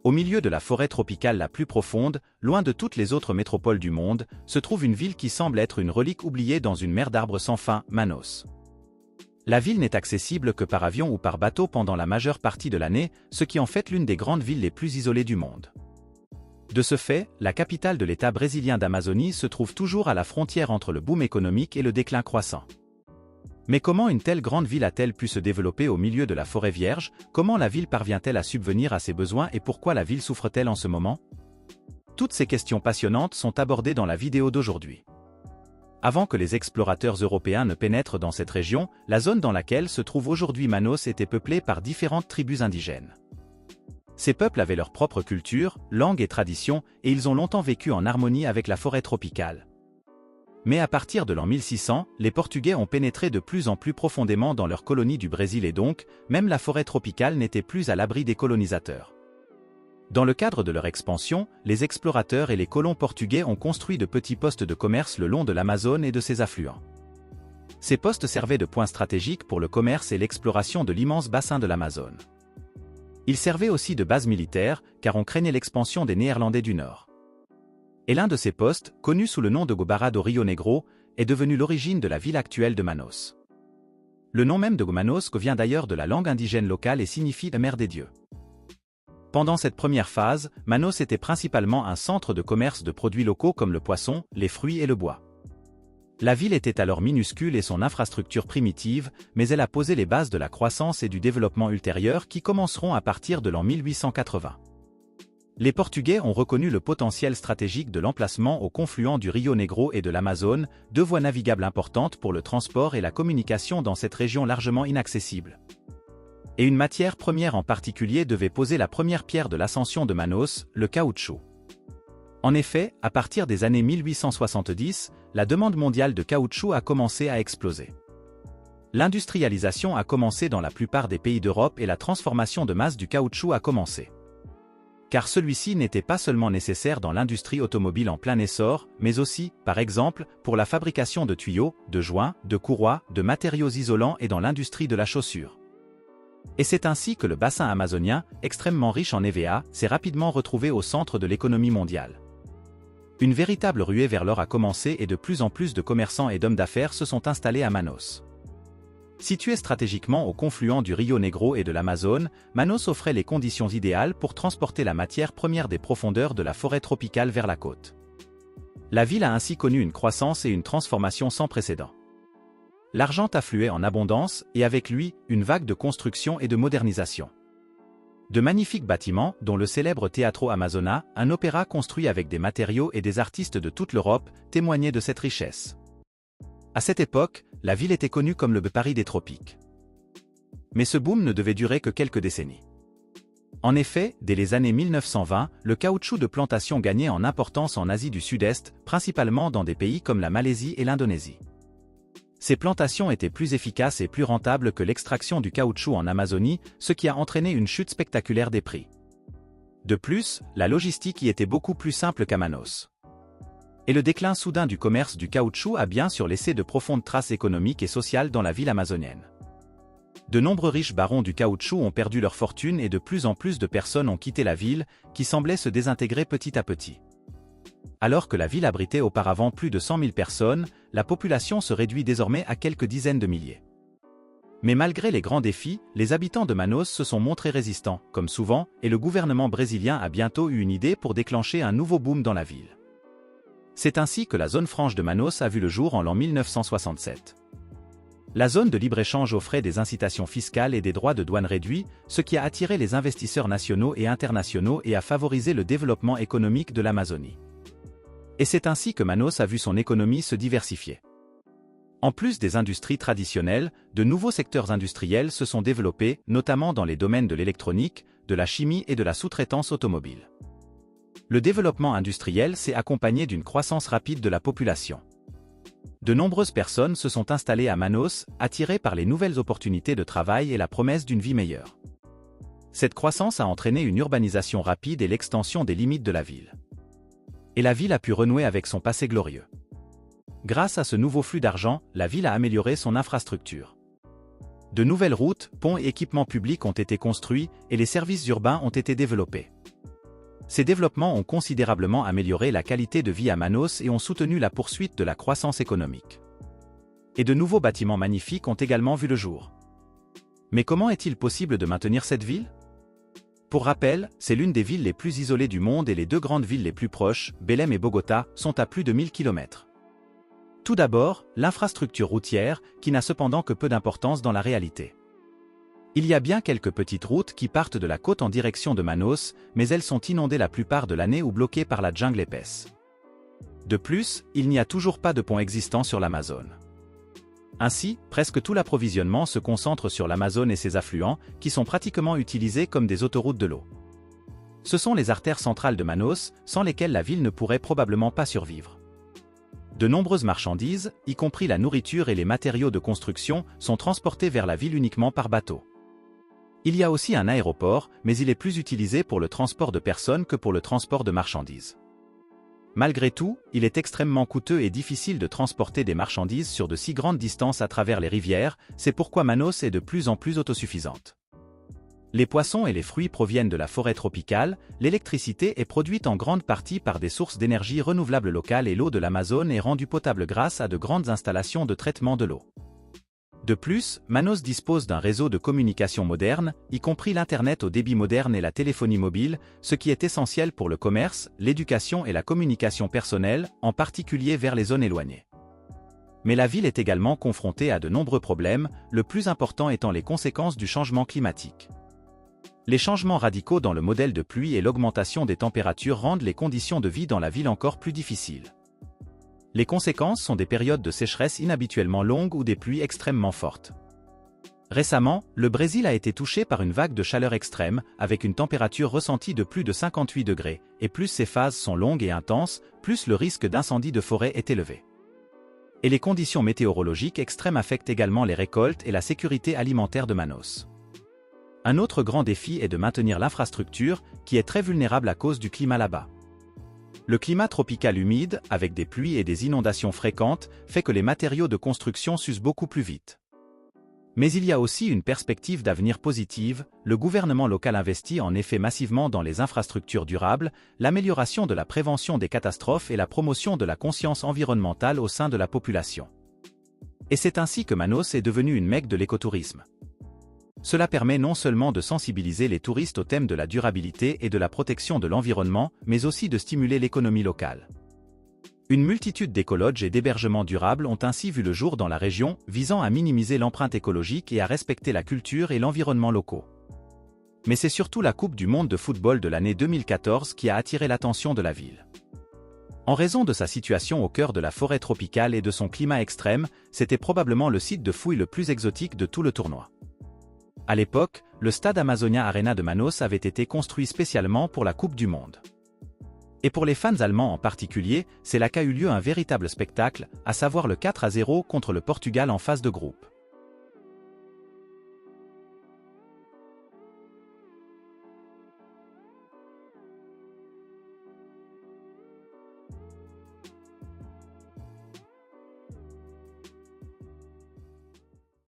Au milieu de la forêt tropicale la plus profonde, loin de toutes les autres métropoles du monde, se trouve une ville qui semble être une relique oubliée dans une mer d'arbres sans fin, Manos. La ville n'est accessible que par avion ou par bateau pendant la majeure partie de l'année, ce qui en fait l'une des grandes villes les plus isolées du monde. De ce fait, la capitale de l'État brésilien d'Amazonie se trouve toujours à la frontière entre le boom économique et le déclin croissant. Mais comment une telle grande ville a-t-elle pu se développer au milieu de la forêt vierge? Comment la ville parvient-elle à subvenir à ses besoins et pourquoi la ville souffre-t-elle en ce moment? Toutes ces questions passionnantes sont abordées dans la vidéo d'aujourd'hui. Avant que les explorateurs européens ne pénètrent dans cette région, la zone dans laquelle se trouve aujourd'hui Manos était peuplée par différentes tribus indigènes. Ces peuples avaient leur propre culture, langue et tradition, et ils ont longtemps vécu en harmonie avec la forêt tropicale. Mais à partir de l'an 1600, les Portugais ont pénétré de plus en plus profondément dans leur colonie du Brésil et donc, même la forêt tropicale n'était plus à l'abri des colonisateurs. Dans le cadre de leur expansion, les explorateurs et les colons portugais ont construit de petits postes de commerce le long de l'Amazone et de ses affluents. Ces postes servaient de points stratégiques pour le commerce et l'exploration de l'immense bassin de l'Amazone. Ils servaient aussi de base militaire, car on craignait l'expansion des Néerlandais du Nord. Et l'un de ces postes, connu sous le nom de Gobará do Rio Negro, est devenu l'origine de la ville actuelle de Manos. Le nom même de Manos vient d'ailleurs de la langue indigène locale et signifie « mer des dieux ». Pendant cette première phase, Manos était principalement un centre de commerce de produits locaux comme le poisson, les fruits et le bois. La ville était alors minuscule et son infrastructure primitive, mais elle a posé les bases de la croissance et du développement ultérieur qui commenceront à partir de l'an 1880. Les Portugais ont reconnu le potentiel stratégique de l'emplacement au confluent du Rio Negro et de l'Amazone, deux voies navigables importantes pour le transport et la communication dans cette région largement inaccessible. Et une matière première en particulier devait poser la première pierre de l'ascension de Manos, le caoutchouc. En effet, à partir des années 1870, la demande mondiale de caoutchouc a commencé à exploser. L'industrialisation a commencé dans la plupart des pays d'Europe et la transformation de masse du caoutchouc a commencé. Car celui-ci n'était pas seulement nécessaire dans l'industrie automobile en plein essor, mais aussi, par exemple, pour la fabrication de tuyaux, de joints, de courroies, de matériaux isolants et dans l'industrie de la chaussure. Et c'est ainsi que le bassin amazonien, extrêmement riche en EVA, s'est rapidement retrouvé au centre de l'économie mondiale. Une véritable ruée vers l'or a commencé et de plus en plus de commerçants et d'hommes d'affaires se sont installés à Manos. Situé stratégiquement au confluent du Rio Negro et de l'Amazone, Manos offrait les conditions idéales pour transporter la matière première des profondeurs de la forêt tropicale vers la côte. La ville a ainsi connu une croissance et une transformation sans précédent. L'argent affluait en abondance et avec lui, une vague de construction et de modernisation. De magnifiques bâtiments, dont le célèbre Teatro Amazona, un opéra construit avec des matériaux et des artistes de toute l'Europe, témoignaient de cette richesse. À cette époque, la ville était connue comme le Paris des tropiques. Mais ce boom ne devait durer que quelques décennies. En effet, dès les années 1920, le caoutchouc de plantation gagnait en importance en Asie du Sud-Est, principalement dans des pays comme la Malaisie et l'Indonésie. Ces plantations étaient plus efficaces et plus rentables que l'extraction du caoutchouc en Amazonie, ce qui a entraîné une chute spectaculaire des prix. De plus, la logistique y était beaucoup plus simple qu'à Manos. Et le déclin soudain du commerce du caoutchouc a bien sûr laissé de profondes traces économiques et sociales dans la ville amazonienne. De nombreux riches barons du caoutchouc ont perdu leur fortune et de plus en plus de personnes ont quitté la ville, qui semblait se désintégrer petit à petit. Alors que la ville abritait auparavant plus de 100 000 personnes, la population se réduit désormais à quelques dizaines de milliers. Mais malgré les grands défis, les habitants de Manos se sont montrés résistants, comme souvent, et le gouvernement brésilien a bientôt eu une idée pour déclencher un nouveau boom dans la ville. C'est ainsi que la zone franche de Manos a vu le jour en l'an 1967. La zone de libre-échange offrait des incitations fiscales et des droits de douane réduits, ce qui a attiré les investisseurs nationaux et internationaux et a favorisé le développement économique de l'Amazonie. Et c'est ainsi que Manos a vu son économie se diversifier. En plus des industries traditionnelles, de nouveaux secteurs industriels se sont développés, notamment dans les domaines de l'électronique, de la chimie et de la sous-traitance automobile. Le développement industriel s'est accompagné d'une croissance rapide de la population. De nombreuses personnes se sont installées à Manos, attirées par les nouvelles opportunités de travail et la promesse d'une vie meilleure. Cette croissance a entraîné une urbanisation rapide et l'extension des limites de la ville. Et la ville a pu renouer avec son passé glorieux. Grâce à ce nouveau flux d'argent, la ville a amélioré son infrastructure. De nouvelles routes, ponts et équipements publics ont été construits et les services urbains ont été développés. Ces développements ont considérablement amélioré la qualité de vie à Manos et ont soutenu la poursuite de la croissance économique. Et de nouveaux bâtiments magnifiques ont également vu le jour. Mais comment est-il possible de maintenir cette ville? Pour rappel, c'est l'une des villes les plus isolées du monde et les deux grandes villes les plus proches, Belém et Bogota, sont à plus de 1000 km. Tout d'abord, l'infrastructure routière, qui n'a cependant que peu d'importance dans la réalité. Il y a bien quelques petites routes qui partent de la côte en direction de Manos, mais elles sont inondées la plupart de l'année ou bloquées par la jungle épaisse. De plus, il n'y a toujours pas de pont existant sur l'Amazone. Ainsi, presque tout l'approvisionnement se concentre sur l'Amazone et ses affluents, qui sont pratiquement utilisés comme des autoroutes de l'eau. Ce sont les artères centrales de Manos, sans lesquelles la ville ne pourrait probablement pas survivre. De nombreuses marchandises, y compris la nourriture et les matériaux de construction, sont transportés vers la ville uniquement par bateau. Il y a aussi un aéroport, mais il est plus utilisé pour le transport de personnes que pour le transport de marchandises. Malgré tout, il est extrêmement coûteux et difficile de transporter des marchandises sur de si grandes distances à travers les rivières, c'est pourquoi Manos est de plus en plus autosuffisante. Les poissons et les fruits proviennent de la forêt tropicale, l'électricité est produite en grande partie par des sources d'énergie renouvelables locales et l'eau de l'Amazone est rendue potable grâce à de grandes installations de traitement de l'eau. De plus, Manos dispose d'un réseau de communication moderne, y compris l'Internet au débit moderne et la téléphonie mobile, ce qui est essentiel pour le commerce, l'éducation et la communication personnelle, en particulier vers les zones éloignées. Mais la ville est également confrontée à de nombreux problèmes, le plus important étant les conséquences du changement climatique. Les changements radicaux dans le modèle de pluie et l'augmentation des températures rendent les conditions de vie dans la ville encore plus difficiles. Les conséquences sont des périodes de sécheresse inhabituellement longues ou des pluies extrêmement fortes. Récemment, le Brésil a été touché par une vague de chaleur extrême, avec une température ressentie de plus de 58 degrés, et plus ces phases sont longues et intenses, plus le risque d'incendie de forêt est élevé. Et les conditions météorologiques extrêmes affectent également les récoltes et la sécurité alimentaire de Manos. Un autre grand défi est de maintenir l'infrastructure, qui est très vulnérable à cause du climat là-bas. Le climat tropical humide, avec des pluies et des inondations fréquentes, fait que les matériaux de construction s'usent beaucoup plus vite. Mais il y a aussi une perspective d'avenir positive, le gouvernement local investit en effet massivement dans les infrastructures durables, l'amélioration de la prévention des catastrophes et la promotion de la conscience environnementale au sein de la population. Et c'est ainsi que Manos est devenue une mecque de l'écotourisme. Cela permet non seulement de sensibiliser les touristes au thème de la durabilité et de la protection de l'environnement, mais aussi de stimuler l'économie locale. Une multitude d'écologes et d'hébergements durables ont ainsi vu le jour dans la région, visant à minimiser l'empreinte écologique et à respecter la culture et l'environnement locaux. Mais c'est surtout la Coupe du monde de football de l'année 2014 qui a attiré l'attention de la ville. En raison de sa situation au cœur de la forêt tropicale et de son climat extrême, c'était probablement le site de fouille le plus exotique de tout le tournoi. À l'époque, le stade Amazonia Arena de Manos avait été construit spécialement pour la Coupe du monde. Et pour les fans allemands en particulier, c'est là qu'a eu lieu un véritable spectacle, à savoir le 4-0 contre le Portugal en phase de groupe.